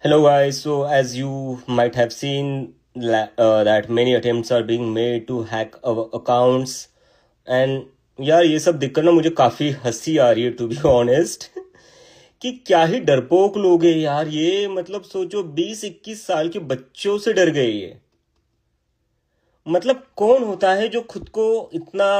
Hello guys, so as you might have seen that many attempts are being made to hack our accounts and यार ये सब देखकर ना मुझे काफी हंसी आ रही है टू बी ऑनेस्ट कि क्या ही डरपोक लोग हैं यार ये मतलब सोचो 20-21 साल के बच्चों से डर गए ये। मतलब कौन होता है जो खुद को इतना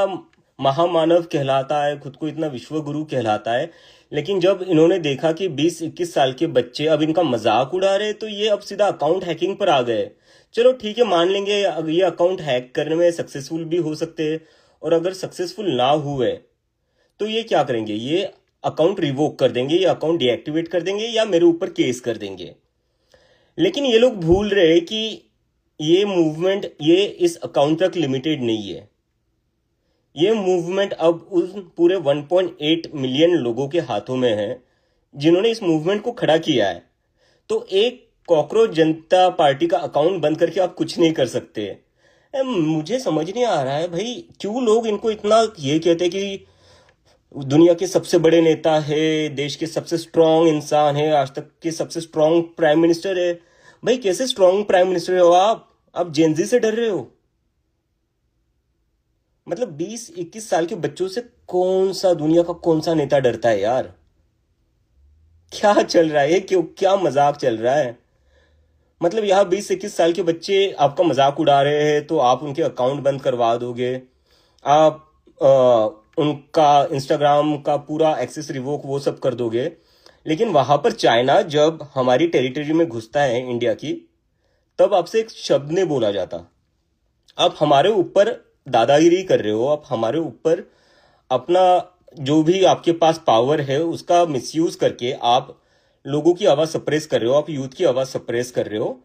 महामानव कहलाता है, खुद को इतना विश्व गुरु कहलाता है, लेकिन जब इन्होंने देखा कि 20-21 साल के बच्चे अब इनका मजाक उड़ा रहे तो ये अब सीधा अकाउंट हैकिंग पर आ गए। चलो ठीक है, मान लेंगे अब ये अकाउंट हैक करने में सक्सेसफुल भी हो सकते हैं, और अगर सक्सेसफुल ना हुए तो ये क्या करेंगे, ये अकाउंट रिवोक कर देंगे, ये अकाउंट डीएक्टिवेट कर देंगे या मेरे ऊपर केस कर देंगे। लेकिन ये लोग भूल रहे हैं कि ये मूवमेंट ये इस अकाउंट तक लिमिटेड नहीं है। ये मूवमेंट अब उस पूरे 1.8 मिलियन लोगों के हाथों में है जिन्होंने इस मूवमेंट को खड़ा किया है। तो एक कॉकरोच जनता पार्टी का अकाउंट बंद करके आप कुछ नहीं कर सकते। मुझे समझ नहीं आ रहा है भाई, क्यों लोग इनको इतना ये कहते हैं कि दुनिया के सबसे बड़े नेता है, देश के सबसे स्ट्रांग इंसान है, आज तक के सबसे स्ट्रांग प्राइम मिनिस्टर है। भाई कैसे स्ट्रांग प्राइम मिनिस्टर हो आप जेनजी से डर रहे हो? मतलब 20-21 साल के बच्चों से कौन सा दुनिया का कौन सा नेता डरता है यार? क्या चल रहा है, क्यों क्या मजाक चल रहा है? मतलब यहाँ 20-21 साल के बच्चे आपका मजाक उड़ा रहे हैं तो आप उनके अकाउंट बंद करवा दोगे, आप उनका इंस्टाग्राम का पूरा एक्सेस रिवोक वो सब कर दोगे। लेकिन वहां पर चाइना जब हमारी टेरिटरी में घुसता है इंडिया की, तब आपसे एक शब्द नहीं बोला जाता। आप हमारे ऊपर दादागिरी कर रहे हो, आप हमारे ऊपर अपना जो भी आपके पास पावर है उसका मिसयूज करके आप लोगों की आवाज सप्रेस कर रहे हो, आप यूथ की आवाज सप्रेस कर रहे हो।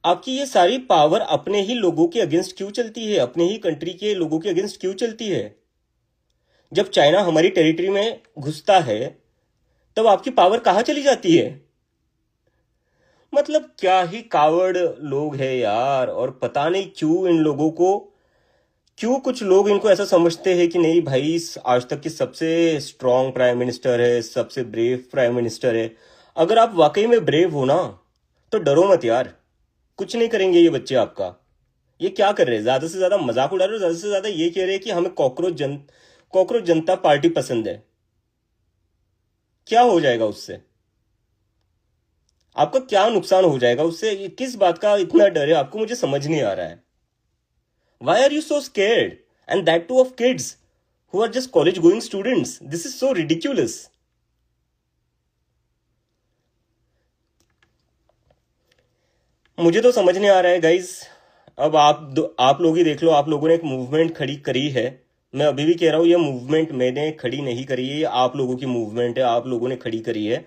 आपकी ये सारी पावर अपने ही लोगों के अगेंस्ट क्यों चलती है, अपने ही कंट्री के लोगों के अगेंस्ट क्यों चलती है? जब चाइना हमारी टेरिटरी में घुसता है तब आपकी पावर कहाँ चली जाती है? मतलब क्या ही कावड़ लोग हैं यार। और पता नहीं क्यों इन लोगों को, क्यों कुछ लोग इनको ऐसा समझते हैं कि नहीं भाई आज तक की सबसे स्ट्रांग प्राइम मिनिस्टर है, सबसे ब्रेव प्राइम मिनिस्टर है। अगर आप वाकई में ब्रेव हो ना तो डरो मत यार, कुछ नहीं करेंगे ये बच्चे आपका। ये क्या कर रहे हैं, ज्यादा से ज्यादा मजाक उड़ा रहे हो, ज्यादा से ज्यादा ये कह रहे हैं कि हमें कॉकरोच जनता पार्टी पसंद है। क्या हो जाएगा उससे? आपका क्या नुकसान हो जाएगा उससे? ये किस बात का इतना डर है आपको, मुझे समझ नहीं आ रहा है। Why are you so scared? And that too of kids who are just college going students. This is so ridiculous. मुझे तो समझ नहीं आ रहा है गाइज। अब आप लोग ही देख लो, आप लोगों ने एक मूवमेंट खड़ी करी है। मैं अभी भी कह रहा हूँ ये मूवमेंट मैंने खड़ी नहीं करी है, ये आप लोगों की मूवमेंट है, आप लोगों ने खड़ी करी है।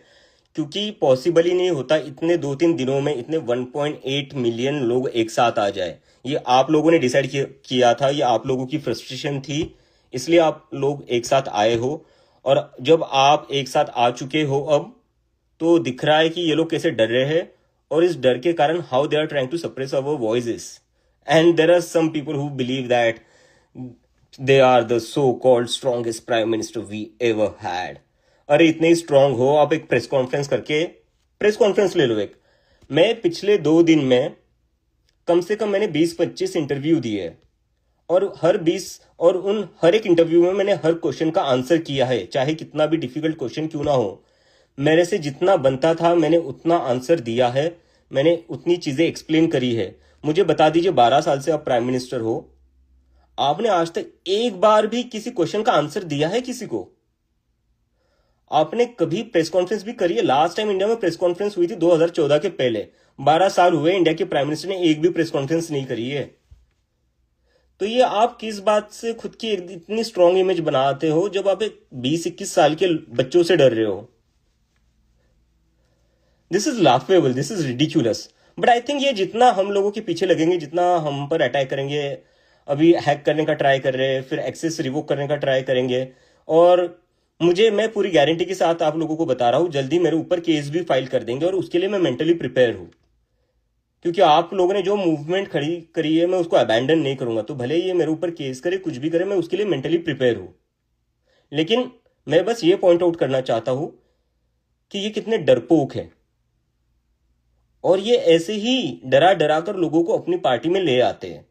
क्योंकि पॉसिबल ही नहीं होता इतने 2-3 दिनों में इतने 1.8 मिलियन लोग एक साथ आ जाए। ये आप लोगों ने डिसाइड किया था, ये आप लोगों की फ्रस्ट्रेशन थी, इसलिए आप लोग एक साथ आए हो। और जब आप एक साथ आ चुके हो अब, तो दिख रहा है कि ये लोग कैसे डर रहे हैं, और इस डर के कारण how they are trying to suppress our voices. And there are some people who believe that they are the so called strongest prime minister we ever had. अरे इतने ही स्ट्रांग हो, आप एक प्रेस कॉन्फ्रेंस करके प्रेस कॉन्फ्रेंस ले लो एक। मैं पिछले 2 दिन में कम से कम मैंने 20-25 इंटरव्यू दिए, और और उन हर एक इंटरव्यू में मैंने हर क्वेश्चन का आंसर किया है, चाहे कितना भी डिफिकल्ट क्वेश्चन क्यों ना हो। मेरे से जितना बनता था मैंने उतना आंसर दिया है, मैंने उतनी चीजें एक्सप्लेन करी है। मुझे बता दीजिए, 12 साल से आप प्राइम मिनिस्टर हो, आपने आज तक एक बार भी किसी क्वेश्चन का आंसर दिया है किसी को? आपने कभी प्रेस कॉन्फ्रेंस भी करी है? लास्ट टाइम इंडिया में प्रेस कॉन्फ्रेंस हुई थी 2014 के पहले। 12 साल हुए इंडिया के प्राइम मिनिस्टर ने एक भी प्रेस कॉन्फ्रेंस नहीं करी है। तो ये आप किस बात से खुद की इतनी स्ट्रांग इमेज बनाते हो जब आप एक 20-21 साल के बच्चों से डर रहे हो? This is laughable, this is ridiculous. But I think ये जितना हम लोगों के पीछे लगेंगे, जितना हम पर अटैक करेंगे, अभी हैक करने का ट्राई कर रहे हैं, फिर एक्सेस रिवोक करने का ट्राई करेंगे, और मैं पूरी गारंटी के साथ आप लोगों को बता रहा हूं जल्दी मेरे ऊपर केस भी फाइल कर देंगे, और उसके लिए मैं मेंटली प्रिपेयर हूं। क्योंकि आप लोगों ने जो मूवमेंट खड़ी करी है मैं उसको अबैंडन नहीं करूंगा। तो भले ये मेरे ऊपर केस करे, कुछ भी करे, मैं उसके लिए मेंटली प्रिपेयर हूं। लेकिन मैं बस ये पॉइंट आउट करना चाहता हूं कि ये कितने डरपोक हैं। और ये ऐसे ही डरा डरा कर लोगों को अपनी पार्टी में ले आते हैं।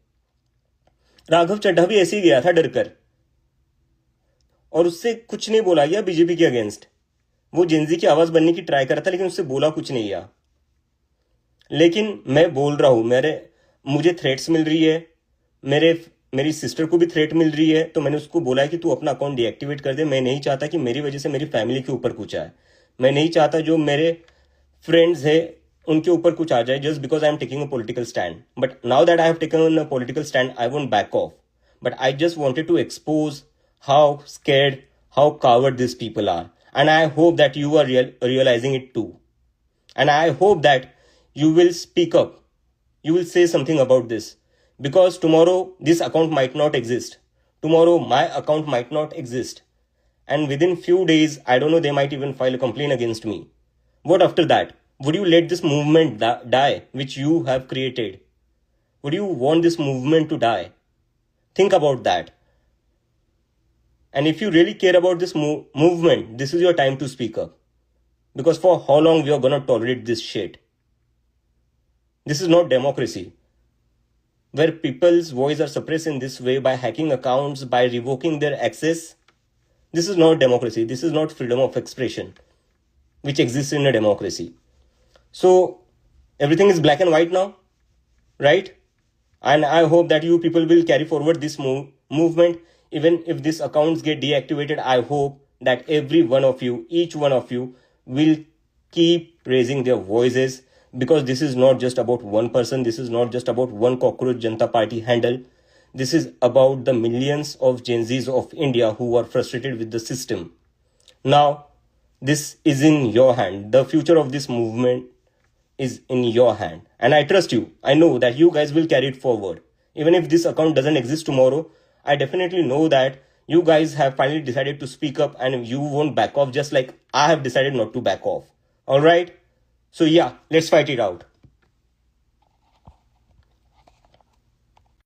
राघव चड्ढा भी ऐसे ही गया था डरकर, और उससे कुछ नहीं बोला गया बीजेपी के अगेंस्ट। वो जेनजी की आवाज बनने की ट्राई कर रहा था, लेकिन उससे बोला कुछ नहीं गया। लेकिन मैं बोल रहा हूं, मुझे थ्रेट्स मिल रही है, मेरी सिस्टर को भी थ्रेट मिल रही है, तो मैंने उसको बोला है कि तू अपना अकाउंट डीएक्टिवेट कर दे। मैं नहीं चाहता कि मेरी वजह से मेरी फैमिली के ऊपर कुछ आए। मैं नहीं चाहता जो मेरे फ्रेंड्स है उनके ऊपर कुछ आ जाए, just because I am taking a political stand. But now that I have taken a political stand, I won't back of. But I just wanted to expose how scared, how coward these people are. And I hope that you are realizing it too. And I hope that you will speak up. You will say something about this. Because tomorrow this account might not exist. Tomorrow my account might not exist. And within few days, I don't know, they might even file a complaint against me. What after that? Would you let this movement die, which you have created? Would you want this movement to die? Think about that. And if you really care about this movement, this is your time to speak up. Because for how long we are going to tolerate this shit? This is not democracy. Where people's voice are suppressed in this way by hacking accounts, by revoking their access. This is not democracy. This is not freedom of expression, which exists in a democracy. So, everything is black and white now, right? And I hope that you people will carry forward this movement. Even if these accounts get deactivated, I hope that every one of you, each one of you, will keep raising their voices. Because this is not just about one person. This is not just about one cockroach Janata Party handle. This is about the millions of Gen Zs of India who are frustrated with the system. Now, this is in your hand. The future of this movement is in your hand, and I trust you. I know that you guys will carry it forward. Even if this account doesn't exist tomorrow, I definitely know that you guys have finally decided to speak up and you won't back off, just like I have decided not to back off. All right, so yeah, let's fight it out.